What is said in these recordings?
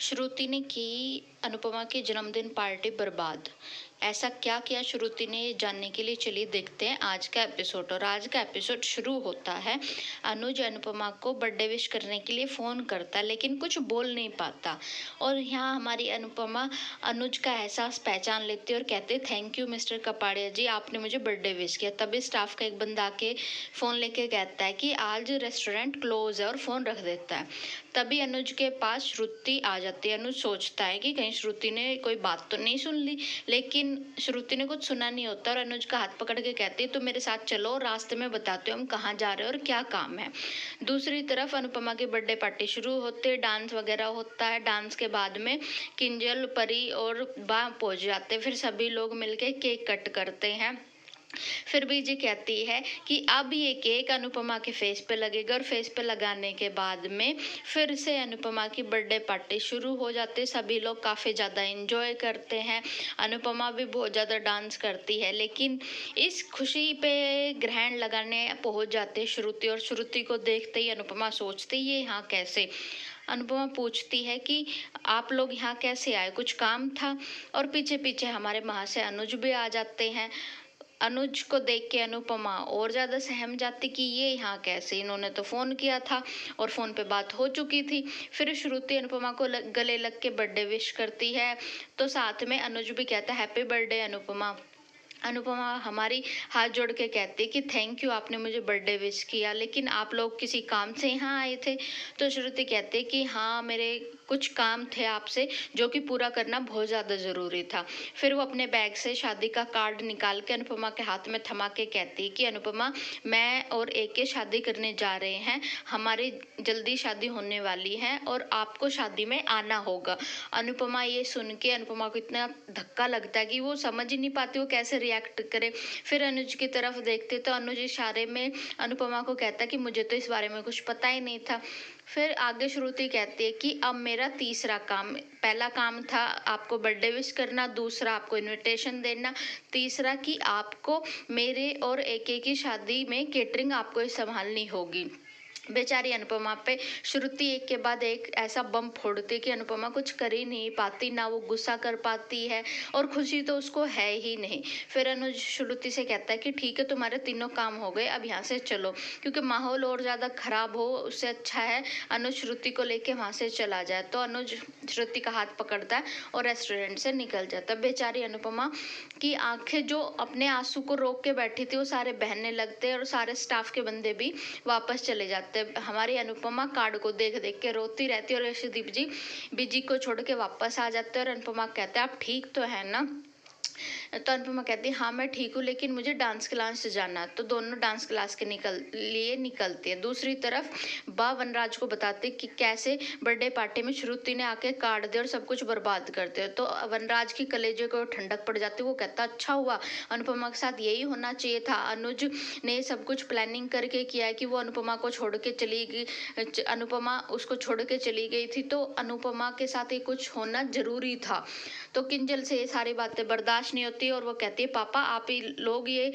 श्रुति ने की अनुपमा की जन्मदिन पार्टी बर्बाद। ऐसा क्या किया श्रुति ने, ये जानने के लिए चलिए देखते हैं आज का एपिसोड। और आज का एपिसोड शुरू होता है, अनुज अनुपमा को बर्थडे विश करने के लिए फ़ोन करता है लेकिन कुछ बोल नहीं पाता। और यहाँ हमारी अनुपमा अनुज का एहसास पहचान लेती है और कहते हैं, थैंक यू मिस्टर कपाड़िया जी, आपने मुझे बर्थडे विश किया। तभी स्टाफ का एक बंदा आके फ़ोन लेके कहता है कि आज रेस्टोरेंट क्लोज है और फ़ोन रख देता है। तभी अनुज के पास श्रुति आ जाती है। अनुज सोचता है कि कहीं श्रुति ने कोई बात तो नहीं सुन ली, लेकिन श्रुति ने कुछ सुना नहीं होता और अनुज का हाथ पकड़ के कहती है, तो मेरे साथ चलो, रास्ते में बताते हो हम कहाँ जा रहे हैं और क्या काम है। दूसरी तरफ अनुपमा की बर्थडे पार्टी शुरू होती है, डांस वगैरह होता है। डांस के बाद में किंजल, परी और बा पहुंच जाते, फिर सभी लोग मिलके केक कट करते हैं। फिर बीजी कहती है कि अब ये केक अनुपमा के फेस पे लगेगा और फेस पे लगाने के बाद में फिर से अनुपमा की बर्थडे पार्टी शुरू हो जाती है। सभी लोग काफ़ी ज़्यादा एंजॉय करते हैं, अनुपमा भी बहुत ज़्यादा डांस करती है। लेकिन इस खुशी पे ग्रहण लगाने पहुंच जाते श्रुति, और श्रुति को देखते ही अनुपमा सोचती ये यहाँ कैसे। अनुपमा पूछती है कि आप लोग यहाँ कैसे आए, कुछ काम था। और पीछे पीछे हमारे वहाँ से अनुज भी आ जाते हैं। अनुज को देख के अनुपमा और ज़्यादा सहम जाती कि ये यहाँ कैसे, इन्होंने तो फ़ोन किया था और फ़ोन पे बात हो चुकी थी। फिर श्रुति अनुपमा को गले लग के बर्थडे विश करती है, तो साथ में अनुज भी कहता है हैप्पी बर्थडे अनुपमा। अनुपमा हमारी हाथ जोड़ के कहती कि थैंक यू, आपने मुझे बर्थडे विश किया, लेकिन आप लोग किसी काम से यहाँ आए थे। तो श्रुति कहते कि हाँ, मेरे कुछ काम थे आपसे जो कि पूरा करना बहुत ज़्यादा ज़रूरी था। फिर वो अपने बैग से शादी का कार्ड निकाल के अनुपमा के हाथ में थमा के कहती कि अनुपमा, मैं और एके शादी करने जा रहे हैं, हमारी जल्दी शादी होने वाली है और आपको शादी में आना होगा। अनुपमा ये सुन के अनुपमा को इतना धक्का लगता है कि वो समझ ही नहीं पाती वो कैसे रिएक्ट करे। फिर अनुज की तरफ देखते तो अनुज इशारे में अनुपमा को कहता कि मुझे तो इस बारे में कुछ पता ही नहीं था। फिर आगे श्रुति कहती है कि अब मेरा तीसरा काम, पहला काम था आपको बर्थडे विश करना, दूसरा आपको इनविटेशन देना, तीसरा कि आपको मेरे और एके की शादी में केटरिंग आपको ही संभालनी होगी। बेचारी अनुपमा पे श्रुति एक के बाद एक ऐसा बम फोड़ती कि अनुपमा कुछ कर ही नहीं पाती, ना वो गुस्सा कर पाती है और खुशी तो उसको है ही नहीं। फिर अनुज श्रुति से कहता है कि ठीक है, तुम्हारे तीनों काम हो गए, अब यहाँ से चलो, क्योंकि माहौल और ज़्यादा खराब हो उससे अच्छा है अनुज श्रुति को लेके वहाँ से चला जाए। तो अनुज श्रुति का हाथ पकड़ता है और रेस्टोरेंट से निकल जाता है। बेचारी अनुपमा की आंखें जो अपने आंसू को रोक के बैठी थी वो सारे बहने लगते हैं और सारे स्टाफ के बंदे भी वापस चले जाते हैं। हमारी अनुपमा कार्ड को देख देख के रोती रहती है और यशदीप जी बीजी को छोड़ के वापस आ जाते हैं और अनुपमा कहते हैं आप ठीक तो है ना। तो अनुपमा कहती है हाँ मैं ठीक हूँ, लेकिन मुझे डांस क्लास जाना है। तो दोनों डांस क्लास के निकलती है। दूसरी तरफ बा वनराज को बताते कि कैसे बर्थडे पार्टी में श्रुति ने आके काट दिया और सब कुछ बर्बाद करते। तो वनराज की कलेजे को ठंडक पड़ जाती, वो कहता अच्छा हुआ, अनुपमा के साथ यही होना चाहिए था। अनुज ने सब कुछ प्लानिंग करके किया है कि वो अनुपमा को छोड़ के चली गई, अनुपमा उसको छोड़ के चली गई थी, तो अनुपमा के साथ ये कुछ होना जरूरी था। तो किंजल से ये सारी बातें बर्दाश्त नहीं होती और वो कहती है पापा आप ही लोग ये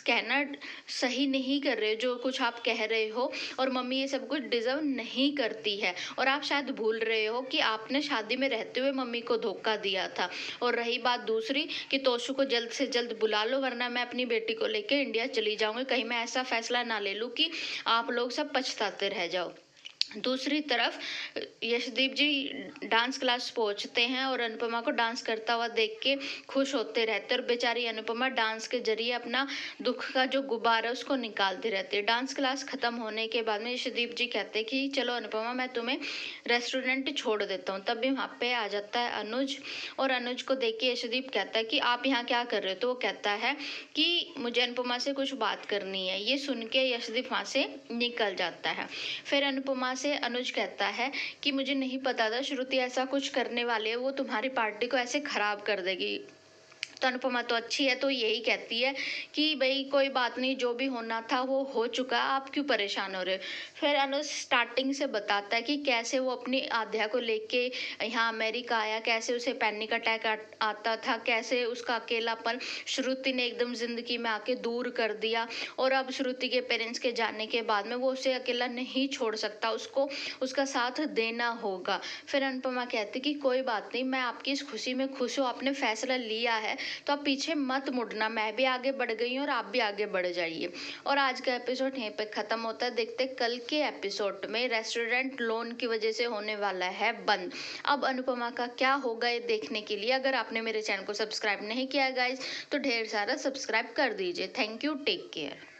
कहना सही नहीं कर रहे जो कुछ आप कह रहे हो, और मम्मी ये सब कुछ डिजर्व नहीं करती है, और आप शायद भूल रहे हो कि आपने शादी में रहते हुए मम्मी को धोखा दिया था। और रही बात दूसरी कि तोशु को जल्द से जल्द बुला लो, वरना मैं अपनी बेटी को लेकर इंडिया चली जाऊंगी, कहीं मैं ऐसा फैसला ना ले लूँ कि आप लोग सब पछताते रह जाओ। दूसरी तरफ यशदीप जी डांस क्लास पहुंचते हैं और अनुपमा को डांस करता हुआ देख के खुश होते रहते हैं, और बेचारी अनुपमा डांस के जरिए अपना दुख का जो गुब्बारा है उसको निकालती रहती है। डांस क्लास खत्म होने के बाद में यशदीप जी कहते हैं कि चलो अनुपमा मैं तुम्हें रेस्टोरेंट छोड़ देता हूँ। तब भी वहाँ पे आ जाता है अनुज, और अनुज को देख के यशदीप कहता है कि आप यहाँ क्या कर रहे हो। तो वो कहता है कि मुझे अनुपमा से कुछ बात करनी है। ये सुन के यशदीप वहाँ से निकल जाता है। फिर अनुपमा से अनुज कहता है कि मुझे नहीं पता था श्रुति ऐसा कुछ करने वाली है, वो तुम्हारी पार्टी को ऐसे खराब कर देगी। तो अनुपमा तो अच्छी है, तो यही कहती है कि भाई कोई बात नहीं, जो भी होना था वो हो चुका, आप क्यों परेशान हो रहे हो। फिर अनुज स्टार्टिंग से बताता है कि कैसे वो अपनी आध्या को लेके यहाँ अमेरिका आया, कैसे उसे पैनिक अटैक आता था, कैसे उसका अकेलापन श्रुति ने एकदम जिंदगी में आके दूर कर दिया, और अब श्रुति के पेरेंट्स के जाने के बाद में वो उसे अकेला नहीं छोड़ सकता, उसको उसका साथ देना होगा। फिर अनुपमा कहती कि कोई बात नहीं, मैं आपकी इस खुशी में खुश हूँ, आपने फैसला लिया है तो आप पीछे मत मुड़ना, मैं भी आगे बढ़ गई हूँ और आप भी आगे बढ़ जाइए। और आज का एपिसोड यहीं पे खत्म होता है। देखते कल के एपिसोड में रेस्टोरेंट लोन की वजह से होने वाला है बंद। अब अनुपमा का क्या होगा ये देखने के लिए अगर आपने मेरे चैनल को सब्सक्राइब नहीं किया गाइज तो ढेर सारा सब्सक्राइब कर दीजिए। Thank you, take care.